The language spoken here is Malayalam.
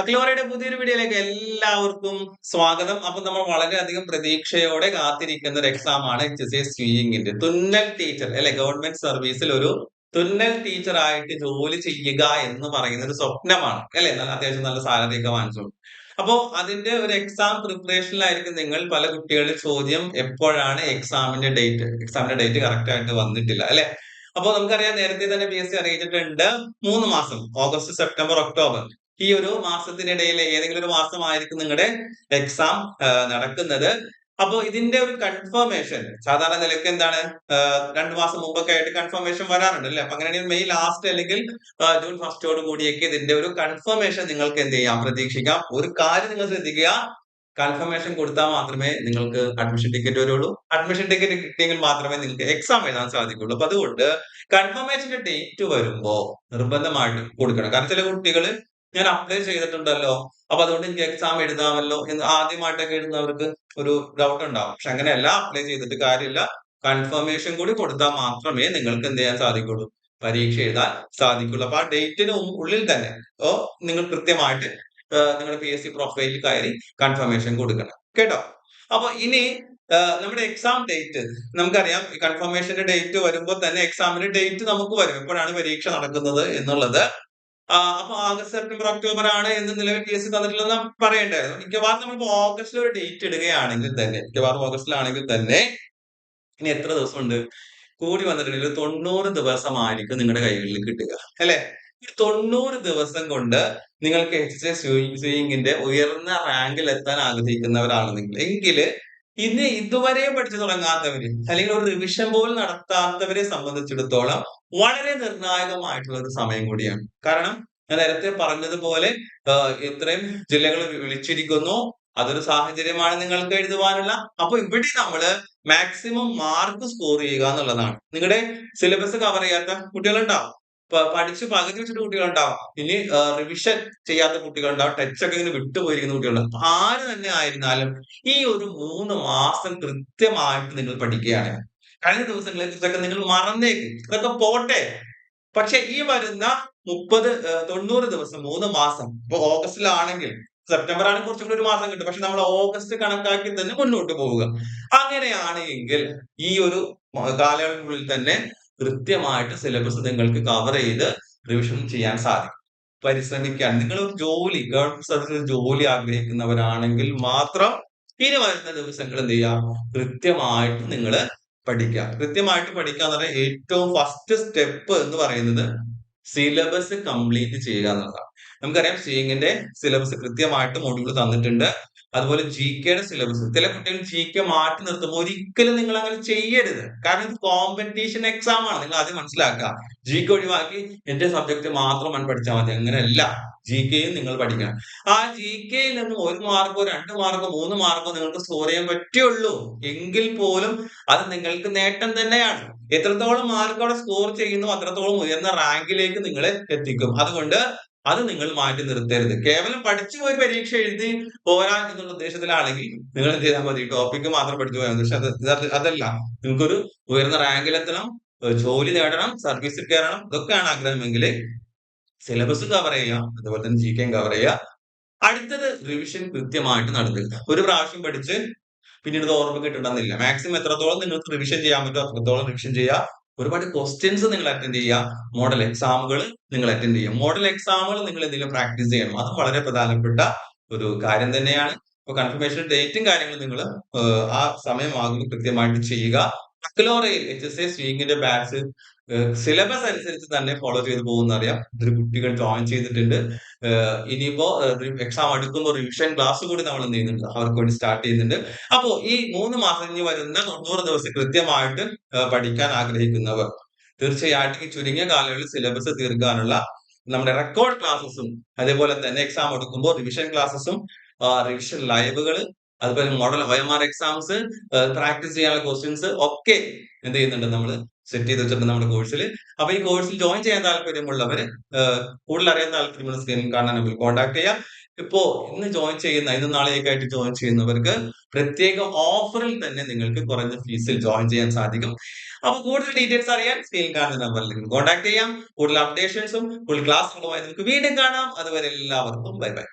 അക്ലോറയുടെ പുതിയൊരു വീഡിയോയിലേക്ക് എല്ലാവർക്കും സ്വാഗതം. അപ്പൊ നമ്മൾ വളരെയധികം പ്രതീക്ഷയോടെ കാത്തിരിക്കുന്ന ഒരു എക്സാം ആണ് സ്വിയിങ്ങിന്റെ തുന്നൽ ടീച്ചർ അല്ലെ. ഗവൺമെന്റ് സർവീസിൽ ഒരു തുന്നൽ ടീച്ചർ ആയിട്ട് ജോലി ചെയ്യുക എന്ന് പറയുന്ന ഒരു സ്വപ്നമാണ് അല്ലെ. അത്യാവശ്യം നല്ല സാലറി ഒക്കെ വാങ്ങിച്ചു. അപ്പോ അതിന്റെ ഒരു എക്സാം പ്രിപ്പറേഷനിലായിരിക്കും നിങ്ങൾ. പല കുട്ടികളുടെ ചോദ്യം എപ്പോഴാണ് എക്സാമിന്റെ ഡേറ്റ് കറക്റ്റ് ആയിട്ട് വന്നിട്ടില്ല അല്ലെ. അപ്പൊ നമുക്കറിയാം, നേരത്തെ തന്നെ PSC അറിയിച്ചിട്ടുണ്ട് 3 മാസം, ഓഗസ്റ്റ്, സെപ്റ്റംബർ, ഒക്ടോബർ, ഈ ഒരു മാസത്തിനിടയിൽ ഏതെങ്കിലും ഒരു മാസമായിരിക്കും നിങ്ങളുടെ എക്സാം നടക്കുന്നത്. അപ്പൊ ഇതിന്റെ ഒരു കൺഫർമേഷൻ സാധാരണ നിലയ്ക്ക് എന്താണ്, 2 മാസം മുമ്പൊക്കെ ആയിട്ട് കൺഫർമേഷൻ വരാറുണ്ട് അല്ലെ. അപ്പൊ അങ്ങനെയാണെങ്കിൽ മെയ് ലാസ്റ്റ് അല്ലെങ്കിൽ ജൂൺ ഫസ്റ്റോട് കൂടിയൊക്കെ ഇതിന്റെ ഒരു കൺഫർമേഷൻ നിങ്ങൾക്ക് എന്ത് ചെയ്യാം, പ്രതീക്ഷിക്കാം. ഒരു കാര്യം നിങ്ങൾ ശ്രദ്ധിക്കുക, കൺഫർമേഷൻ കൊടുത്താൽ മാത്രമേ നിങ്ങൾക്ക് അഡ്മിഷൻ ടിക്കറ്റ് വരുള്ളൂ. അഡ്മിഷൻ ടിക്കറ്റ് കിട്ടിയെങ്കിൽ മാത്രമേ നിങ്ങൾക്ക് എക്സാം എഴുതാൻ സാധിക്കുള്ളൂ. അപ്പൊ അതുകൊണ്ട് കൺഫർമേഷന്റെ ഡേറ്റ് വരുമ്പോ നിർബന്ധമായിട്ടും കൊടുക്കണം. കാരണം ചില കുട്ടികൾ ഞാൻ അപ്ലൈ ചെയ്തിട്ടുണ്ടല്ലോ, അപ്പൊ അതുകൊണ്ട് എനിക്ക് എക്സാം എഴുതാമല്ലോ എന്ന് ആദ്യമായിട്ടൊക്കെ എഴുതുന്നവർക്ക് ഒരു ഡൗട്ട് ഉണ്ടാവും. പക്ഷെ അങ്ങനെയല്ല, അപ്ലൈ ചെയ്തിട്ട് കാര്യമില്ല. കൺഫർമേഷൻ കൂടി കൊടുത്താൽ മാത്രമേ നിങ്ങൾക്ക് എന്ത് ചെയ്യാൻ സാധിക്കുള്ളൂ, പരീക്ഷ എഴുതാൻ സാധിക്കുള്ളൂ. അപ്പൊ ആ ഡേറ്റിന് ഉള്ളിൽ തന്നെ നിങ്ങൾ കൃത്യമായിട്ട് നിങ്ങളുടെ PSC പ്രൊഫൈലിൽ കയറി കൺഫർമേഷൻ കൊടുക്കണം കേട്ടോ. അപ്പൊ ഇനി നമ്മുടെ എക്സാം ഡേറ്റ് നമുക്കറിയാം. കൺഫർമേഷന്റെ ഡേറ്റ് വരുമ്പോൾ തന്നെ എക്സാമിന്റെ ഡേറ്റ് നമുക്ക് വരും, എപ്പോഴാണ് പരീക്ഷ നടക്കുന്നത് എന്നുള്ളത്. അപ്പൊ ആഗസ്റ്റ്, സെപ്റ്റംബർ, ഒക്ടോബർ ആണ് എന്ന് നിലവിൽ PSC തന്നിട്ടുള്ളതെന്ന് പറയേണ്ടായിരുന്നു. മിക്കവാറും നമ്മളിപ്പോ ഓഗസ്റ്റിൽ ഒരു ഡേറ്റ് ഇടുകയാണെങ്കിൽ തന്നെ, മിക്കവാറും ഓഗസ്റ്റിലാണെങ്കിൽ തന്നെ ഇനി എത്ര ദിവസമുണ്ട്, കൂടി വന്നിട്ടുണ്ടെങ്കിൽ 90 ദിവസമായിരിക്കും നിങ്ങളുടെ കൈകളിൽ കിട്ടുക അല്ലെ. ഈ 90 ദിവസം കൊണ്ട് നിങ്ങൾക്ക് HSC സ്വിയിങ്ങിന്റെ ഉയർന്ന റാങ്കിൽ എത്താൻ ആഗ്രഹിക്കുന്നവരാണ് നിങ്ങൾ എങ്കില്, ഇതുവരെ പഠിച്ചു തുടങ്ങാത്തവര് അല്ലെങ്കിൽ ഒരു റിവിഷൻ പോലും നടത്താത്തവരെ സംബന്ധിച്ചിടത്തോളം വളരെ നിർണായകമായിട്ടുള്ള ഒരു സമയം കൂടിയാണ്. കാരണം ഞാൻ നേരത്തെ പറഞ്ഞതുപോലെ ഇത്രയും ജില്ലകൾ വിളിച്ചിരിക്കുന്നു, അതൊരു സാഹചര്യമാണ് നിങ്ങൾക്ക് എഴുതുവാനുള്ള. അപ്പൊ ഇവിടെ നമ്മള് മാക്സിമം മാർക്ക് സ്കോർ ചെയ്യുക എന്നുള്ളതാണ്. നിങ്ങളുടെ സിലബസ് കവർ ചെയ്യാത്ത കുട്ടികളുണ്ടാവും, പഠിച്ച് പകുതി വെച്ചിട്ട് കുട്ടികളുണ്ടാവും, ഇനി റിവിഷൻ ചെയ്യാത്ത കുട്ടികളുണ്ടാവും, ടച്ച് ഒക്കെ ഇങ്ങനെ വിട്ടുപോയിരിക്കുന്ന കുട്ടികളുണ്ടാവും. ആര് തന്നെ ആയിരുന്നാലും ഈ ഒരു 3 മാസം കൃത്യമായിട്ട് നിങ്ങൾ പഠിക്കുകയാണ്. കഴിഞ്ഞ ദിവസങ്ങളെ കുറിച്ചൊക്കെ നിങ്ങൾ മറന്നേക്ക്, ഇതൊക്കെ പോട്ടെ. പക്ഷെ ഈ വരുന്ന 90 ദിവസം, 3 മാസം, ഇപ്പൊ ഓഗസ്റ്റിലാണെങ്കിൽ, സെപ്റ്റംബർ ആണെങ്കിൽ കുറച്ചും കൂടി ഒരു മാസം കിട്ടും. പക്ഷെ നമ്മൾ ഓഗസ്റ്റ് കണക്കാക്കി തന്നെ മുന്നോട്ട് പോവുക. അങ്ങനെയാണ് എങ്കിൽ ഈ ഒരു കാലയളവിനുള്ളിൽ തന്നെ കൃത്യമായിട്ട് സിലബസ് നിങ്ങൾക്ക് കവർ ചെയ്ത് റിവിഷൻ ചെയ്യാൻ സാധിക്കും. പരിശ്രമിക്കാൻ നിങ്ങൾ ഒരു ഗവൺമെന്റ് സർവീസിൽ ജോലി ആഗ്രഹിക്കുന്നവരാണെങ്കിൽ മാത്രം ഇനി വരുന്ന ദിവസങ്ങൾ എന്ത് ചെയ്യാം, കൃത്യമായിട്ട് നിങ്ങൾ പഠിക്കുക. കൃത്യമായിട്ട് പഠിക്കുക എന്ന് പറഞ്ഞാൽ ഏറ്റവും ഫസ്റ്റ് സ്റ്റെപ്പ് എന്ന് പറയുന്നത് സിലബസ് കംപ്ലീറ്റ് ചെയ്യുക എന്നുള്ളതാണ്. നമുക്കറിയാം, സ്വിയിങ്ങിന്റെ സിലബസ് കൃത്യമായിട്ട് മൊഡ്യൂൾ തന്നിട്ടുണ്ട്. അതുപോലെ GKയുടെ സിലബസ്. ചില കുട്ടികൾ GK മാറ്റി നിർത്തുമ്പോൾ ഒരിക്കലും നിങ്ങൾ അങ്ങനെ ചെയ്യരുത്. കാരണം ഇത് കോമ്പറ്റീഷൻ എക്സാം ആണ്. നിങ്ങൾ ആദ്യം മനസ്സിലാക്കുക. GK ഒഴിവാക്കി എന്റെ സബ്ജക്ട് മാത്രം പഠിച്ചാൽ മതി, അങ്ങനെയല്ല. GKയും നിങ്ങൾ പഠിക്കണം. ആ GKയിൽ നിന്ന് 1 മാർക്കോ 2 മാർക്കോ 3 മാർക്കോ നിങ്ങൾക്ക് സ്കോർ ചെയ്യാൻ പറ്റുള്ളൂ എങ്കിൽ പോലും അത് നിങ്ങൾക്ക് നേട്ടം തന്നെയാണ്. എത്രത്തോളം മാർക്ക് അവിടെ സ്കോർ ചെയ്യുന്നു അത്രത്തോളം ഉയർന്ന റാങ്കിലേക്ക് നിങ്ങളെ എത്തിക്കും. അതുകൊണ്ട് അത് നിങ്ങൾ മാറ്റി നിർത്തരുത്. കേവലം പഠിച്ചു പോയി പരീക്ഷ എഴുതി പോരാ എന്നുള്ള ഉദ്ദേശത്തിലാണെങ്കിൽ നിങ്ങൾ എന്ത് ചെയ്താൽ മതി, ടോപ്പിക്ക് മാത്രം പഠിച്ചു പോയാൽ മതി. പക്ഷെ അതല്ല, നിങ്ങൾക്കൊരു ഉയർന്ന റാങ്കിലെത്തണം, ജോലി നേടണം, സർവീസിൽ കയറണം, ഇതൊക്കെയാണ് ആഗ്രഹമെങ്കിൽ സിലബസ് കവർ ചെയ്യാം, അതുപോലെ തന്നെ GKയും കവർ ചെയ്യുക. അടുത്തത് റിവിഷൻ കൃത്യമായിട്ട് നടത്തുക. ഒരു പ്രാവശ്യം പഠിച്ച് പിന്നീട് ഇത് ഓർമ്മ കിട്ടണമെന്നില്ല. മാക്സിമം എത്രത്തോളം നിങ്ങൾക്ക് റിവിഷൻ ചെയ്യാൻ പറ്റുമോ അത്രത്തോളം റിവിഷൻ ചെയ്യുക. ഒരുപാട് ക്വസ്റ്റ്യൻസ് നിങ്ങൾ അറ്റൻഡ് ചെയ്യുക. മോഡൽ എക്സാമുകൾ നിങ്ങൾ അറ്റൻഡ് ചെയ്യുക. മോഡൽ എക്സാമുകൾ നിങ്ങൾ എന്തെങ്കിലും പ്രാക്ടീസ് ചെയ്യണം. അത് വളരെ പ്രധാനപ്പെട്ട ഒരു കാര്യം തന്നെയാണ്. ഇപ്പൊ കൺഫർമേഷൻ ഡേറ്റും കാര്യങ്ങളും നിങ്ങൾ ആ സമയമാകുമ്പോൾ കൃത്യമായിട്ട് ചെയ്യുക. അക്ലോറയിൽ HSC സ്വിയിങ്ങിന്റെ ബാച്ച് സിലബസ് അനുസരിച്ച് തന്നെ ഫോളോ ചെയ്ത് പോകുന്ന അറിയാം. ഇതിൽ കുട്ടികൾ ജോയിൻ ചെയ്തിട്ടുണ്ട്. ഇനിയിപ്പോ എക്സാം അടുക്കുമ്പോൾ റിവിഷൻ ക്ലാസ് കൂടി നമ്മൾ എന്ത് ചെയ്യുന്നുണ്ട്, അവർക്ക് വേണ്ടി സ്റ്റാർട്ട് ചെയ്യുന്നുണ്ട്. അപ്പോ ഈ 3 മാസം ഇനി വരുന്ന 90 ദിവസം കൃത്യമായിട്ട് പഠിക്കാൻ ആഗ്രഹിക്കുന്നവർ തീർച്ചയായിട്ടും ഈ ചുരുങ്ങിയ കാലയളവിൽ സിലബസ് തീർക്കാനുള്ള നമ്മുടെ റെക്കോർഡ് ക്ലാസ്സസും, അതേപോലെ തന്നെ എക്സാം എടുക്കുമ്പോൾ റിവിഷൻ ക്ലാസ്സസും, റിവിഷൻ ലൈവുകൾ, അതുപോലെ മോഡൽ OMR എക്സാംസ്, പ്രാക്ടീസ് ചെയ്യാനുള്ള ക്വസ്റ്റ്യൻസ് ഒക്കെ എന്ത് ചെയ്യുന്നുണ്ട്, നമ്മൾ സെറ്റ് ചെയ്ത് വെച്ചിട്ടുണ്ട് നമ്മുടെ കോഴ്സിൽ. അപ്പൊ ഈ കോഴ്സിൽ ജോയിൻ ചെയ്യാൻ താല്പര്യമുള്ളവര്, കൂടുതൽ അറിയാൻ താല്പര്യമുള്ള സ്ക്രീനിൽ കാണാൻ നമ്പറിൽ കോൺടാക്ട് ചെയ്യാം. ഇപ്പോ ഇന്ന് നാളെയൊക്കെ ആയിട്ട് ജോയിൻ ചെയ്യുന്നവർക്ക് പ്രത്യേക ഓഫറിൽ തന്നെ നിങ്ങൾക്ക് കുറഞ്ഞ ഫീസിൽ ജോയിൻ ചെയ്യാൻ സാധിക്കും. അപ്പൊ കൂടുതൽ ഡീറ്റെയിൽസ് അറിയാൻ സ്ക്രീനിൽ കാണുന്ന നമ്പറിൽ കോൺടാക്ട് ചെയ്യാം. കൂടുതൽ അപ്ഡേഷൻസും കൂടുതൽ ക്ലാസ്സുകളുമായി നമുക്ക് വീണ്ടും കാണാം. അതുവരെ എല്ലാവർക്കും ബൈ ബൈ.